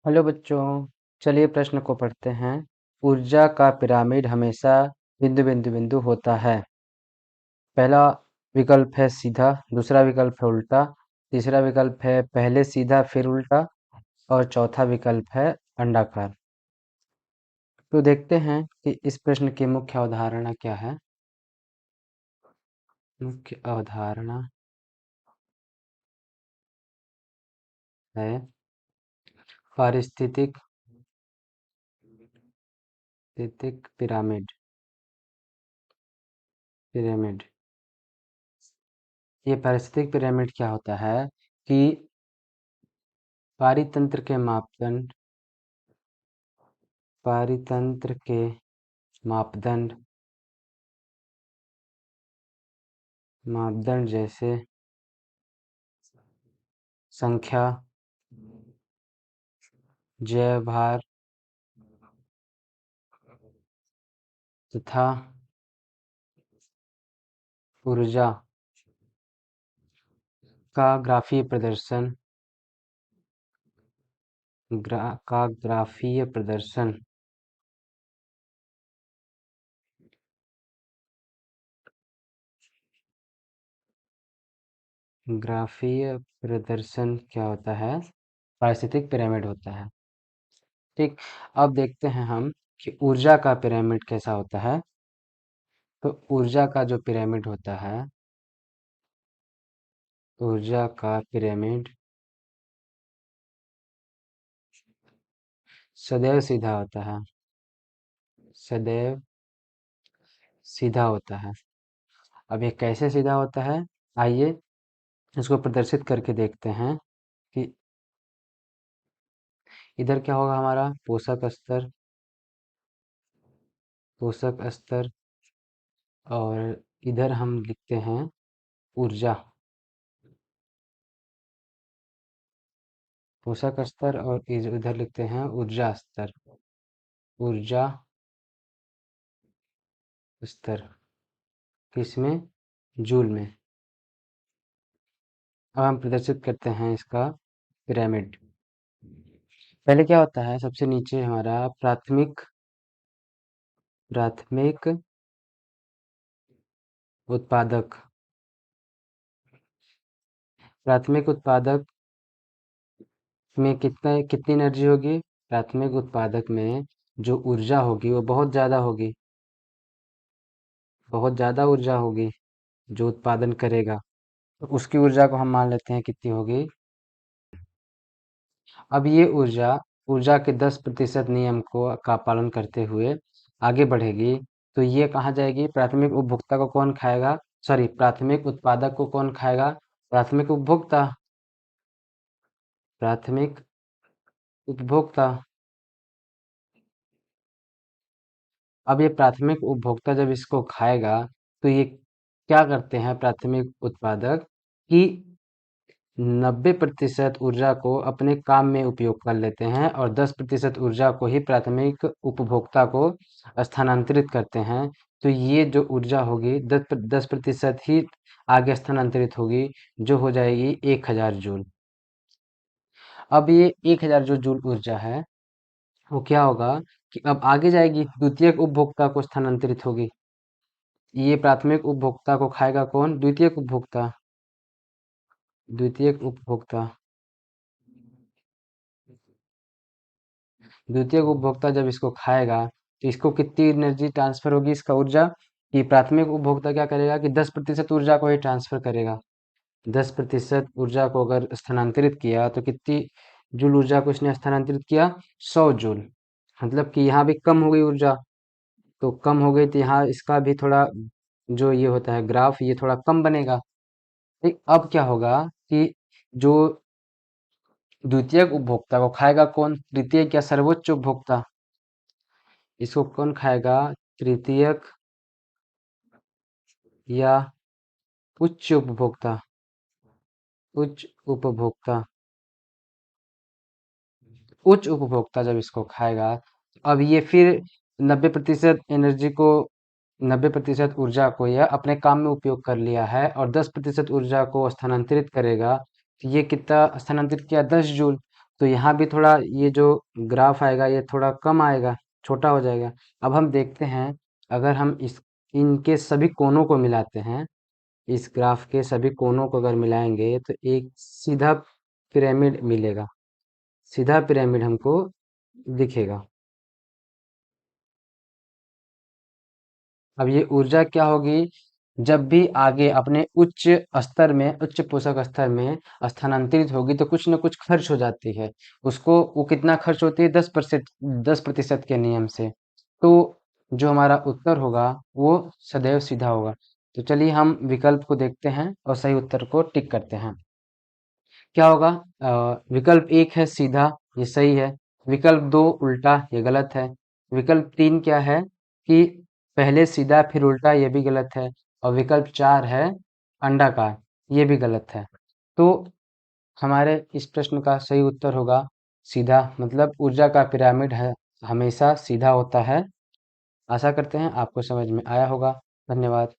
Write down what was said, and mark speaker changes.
Speaker 1: Hello बच्चों, चलिए प्रश्न को पढ़ते हैं। ऊर्जा का पिरामिड हमेशा बिंदु बिंदु बिंदु होता है। पहला विकल्प है सीधा, दूसरा विकल्प है उल्टा, तीसरा विकल्प है पहले सीधा फिर उल्टा और चौथा विकल्प है अंडाकार। तो देखते हैं कि इस प्रश्न की मुख्य अवधारणा क्या है। मुख्य अवधारणा है पारिस्थितिक स्थितिक पिरामिड। ये पारिस्थितिक पिरामिड क्या होता है कि पारितंत्र के मापदंड पारितंत्र के मापदंड मापदंड जैसे संख्या, जय भार तथा ऊर्जा का ग्राफीय प्रदर्शन ग्राफीय प्रदर्शन ग्राफीय प्रदर्शन क्या होता है? पारिस्थितिक पिरामिड होता है। ठीक। अब देखते हैं हम कि ऊर्जा का पिरामिड कैसा होता है। तो ऊर्जा का जो पिरामिड होता है, ऊर्जा का पिरामिड सदैव सीधा होता है, सदैव सीधा होता है। अब ये कैसे सीधा होता है, आइए इसको प्रदर्शित करके देखते हैं कि इधर क्या होगा हमारा पोषक स्तर और इधर हम लिखते हैं ऊर्जा, पोषक स्तर और इधर लिखते हैं ऊर्जा स्तर, ऊर्जा स्तर किसमें? जूल में। अब हम प्रदर्शित करते हैं इसका पिरामिड। पहले क्या होता है, सबसे नीचे हमारा प्राथमिक उत्पादक प्राथमिक उत्पादक में कितनी एनर्जी होगी? प्राथमिक उत्पादक में जो ऊर्जा होगी वो बहुत ज़्यादा ऊर्जा होगी जो उत्पादन करेगा। तो उसकी ऊर्जा को हम मान लेते हैं कितनी होगी। अब ये ऊर्जा ऊर्जा के 10% नियम को का पालन करते हुए आगे बढ़ेगी। तो ये कहाँ जाएगी? प्राथमिक उपभोक्ता को कौन खाएगा? सॉरी, प्राथमिक उत्पादक को कौन खाएगा? प्राथमिक उपभोक्ता। प्राथमिक उपभोक्ता। अब ये प्राथमिक उपभोक्ता जब इसको खाएगा तो ये क्या करते हैं प्राथमिक उत्पादक कि 90% ऊर्जा को अपने काम में उपयोग कर लेते हैं और 10% ऊर्जा को ही प्राथमिक उपभोक्ता को स्थानांतरित करते हैं। तो ये जो ऊर्जा होगी 10% ही आगे स्थानांतरित होगी, जो हो जाएगी 1000 जूल। अब ये 1000 जो जूल ऊर्जा है वो क्या होगा कि अब आगे जाएगी, द्वितीयक उपभोक्ता को स्थानांतरित होगी। ये प्राथमिक उपभोक्ता को खाएगा कौन? द्वितीयक उपभोक्ता। द्वितीयक उपभोक्ता जब इसको खाएगा तो इसको कितनी एनर्जी ट्रांसफर होगी, इसका ऊर्जा? कि प्राथमिक उपभोक्ता क्या करेगा कि 10% ऊर्जा को ही ट्रांसफर करेगा। 10% ऊर्जा को अगर स्थानांतरित किया तो कितनी जूल ऊर्जा को इसने स्थानांतरित किया? 100 जूल। मतलब कि यहाँ भी कम हो गई ऊर्जा। तो कम हो गई तो यहाँ इसका भी थोड़ा जो ये होता है ग्राफ, ये थोड़ा कम बनेगा। ठीक। अब क्या होगा कि जो द्वितीयक उपभोक्ता को खाएगा कौन? तृतीयक या सर्वोच्च उपभोक्ता। इसको कौन खाएगा? तृतीयक या उच्च उपभोक्ता। उच्च उपभोक्ता उच्च उपभोक्ता जब इसको खाएगा, अब ये फिर 90% एनर्जी को 90% ऊर्जा को यह अपने काम में उपयोग कर लिया है और 10% ऊर्जा को स्थानांतरित करेगा। तो ये कितना स्थानांतरित किया? 10 जूल। तो यहाँ भी थोड़ा ये जो ग्राफ आएगा ये थोड़ा कम आएगा, छोटा हो जाएगा। अब हम देखते हैं, अगर हम इस इनके सभी कोनों को मिलाते हैं, इस ग्राफ के सभी कोनों को अगर मिलाएंगे तो एक सीधा पिरामिड मिलेगा, सीधा पिरामिड हमको दिखेगा। अब ये ऊर्जा क्या होगी, जब भी आगे अपने उच्च स्तर में, उच्च पोषक स्तर में स्थानांतरित होगी तो कुछ न कुछ खर्च हो जाती है उसको। वो कितना खर्च होती है, 10% के नियम से। तो जो हमारा उत्तर होगा वो सदैव सीधा होगा। तो चलिए हम विकल्प को देखते हैं और सही उत्तर को टिक करते हैं। क्या होगा, विकल्प एक है सीधा, ये सही है। विकल्प दो उल्टा, ये गलत है। विकल्प तीन क्या है कि पहले सीधा फिर उल्टा, ये भी गलत है। और विकल्प चार है अंडाकार, ये भी गलत है। तो हमारे इस प्रश्न का सही उत्तर होगा सीधा, मतलब ऊर्जा का पिरामिड है हमेशा सीधा होता है। आशा करते हैं आपको समझ में आया होगा। धन्यवाद।